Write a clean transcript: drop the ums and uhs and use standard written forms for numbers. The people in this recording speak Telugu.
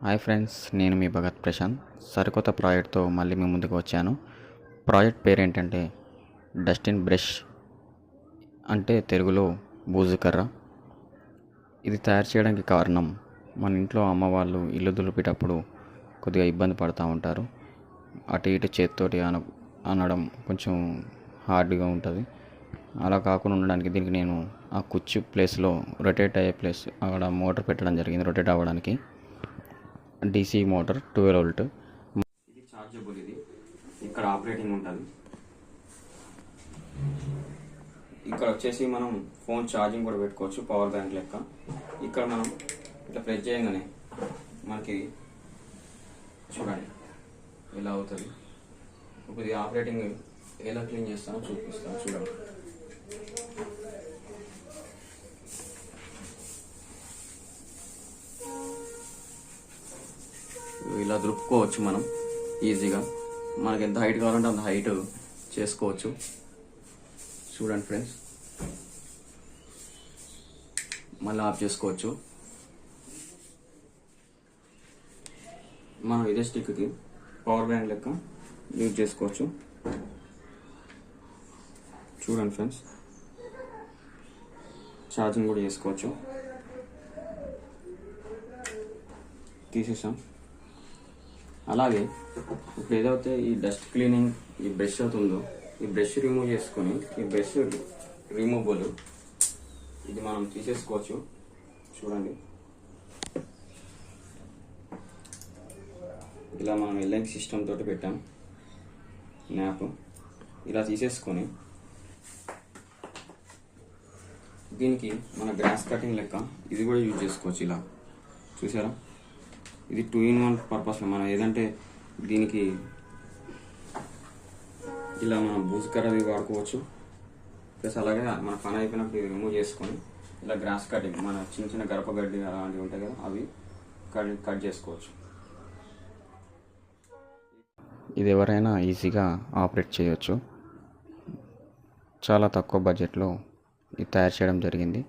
హాయ్ ఫ్రెండ్స్, నేను మీ భగత్ ప్రశాంత్. సరికొత్త ప్రాజెక్ట్తో మళ్ళీ మీ ముందుకు వచ్చాను. ప్రాజెక్ట్ పేరు ఏంటంటే డస్టిన్ బ్రష్, అంటే తెలుగులో బూజుకర్ర. ఇది తయారు చేయడానికి కారణం, మన ఇంట్లో అమ్మ వాళ్ళు ఇల్లు దులిపేటప్పుడు కొద్దిగా ఇబ్బంది పడుతూ ఉంటారు. అటు ఇటు చేతితోటి అనడం కొంచెం హార్డ్గా ఉంటుంది. అలా కాకుండా ఉండడానికి దీనికి నేను ఆ కుచ్చు ప్లేస్లో రొటేట్ అయ్యే ప్లేస్ అక్కడ మోటార్ పెట్టడం జరిగింది. రొటేట్ అవ్వడానికి DC మోటార్ 12 వోల్ట్. ఇది చార్జబుల్. ఇది ఇక్కడ ఆపరేటింగ్ ఉంటుంది. ఇక్కడ వచ్చేసి మనం ఫోన్ ఛార్జింగ్ కూడా పెట్టుకోవచ్చు, పవర్ బ్యాంక్ లెక్క. ఇక్కడ మనం ఇట్లా ప్రెస్ చేయగానే మనకి చూడండి ఇలా అవుతుంది. ఇప్పుడు ఇది ఆపరేటింగ్ ఎలా క్లీన్ చేస్తానో చూపిస్తాను, చూడండి. ఇలా దులుపుకోవచ్చు మనం ఈజీగా. మనకి ఎంత హైట్ కావాలంటే అంత హైట్ చేసుకోవచ్చు. చూడండి ఫ్రెండ్స్, మళ్ళీ ఆఫ్ చేసుకోవచ్చు. మనం ఇదే స్టిక్కి పవర్ బ్యాంక్ లెక్క యూజ్ చేసుకోవచ్చు. చూడండి ఫ్రెండ్స్, ఛార్జింగ్ కూడా చేసుకోవచ్చు. తీసేసాం. అలాగే ఇప్పుడు ఏదైతే ఈ డస్ట్ క్లీనింగ్ ఈ బ్రష్ అవుతుందో, ఈ బ్రష్ రిమూవ్ చేసుకొని, ఈ బ్రష్ రిమూవబుల్, ఇది మనం తీసేసుకోవచ్చు. చూడండి, ఇలా మనం ఎల్ఐకి సిస్టమ్ తోటి పెట్టాం న్యాప్. ఇలా తీసేసుకొని దీనికి మన గ్రాస్ కటింగ్ లెక్క ఇది కూడా యూజ్ చేసుకోవచ్చు. ఇలా చూసారా, ఇది 2-in-1 పర్పస్లో మనం ఏదంటే దీనికి ఇలా మనం బూజుకర్రది వాడుకోవచ్చు. ప్లస్ అలాగే మన పని అయిపోయినప్పుడు రిమూవ్ చేసుకొని ఇలా గ్రాస్ కటింగ్, మన చిన్న చిన్న గడపగడ్డి అలాంటివి ఉంటాయి కదా, అవి కట్ చేసుకోవచ్చు. ఇది ఎవరైనా ఈజీగా ఆపరేట్ చేయవచ్చు. చాలా తక్కువ బడ్జెట్లో ఇది తయారు చేయడం జరిగింది.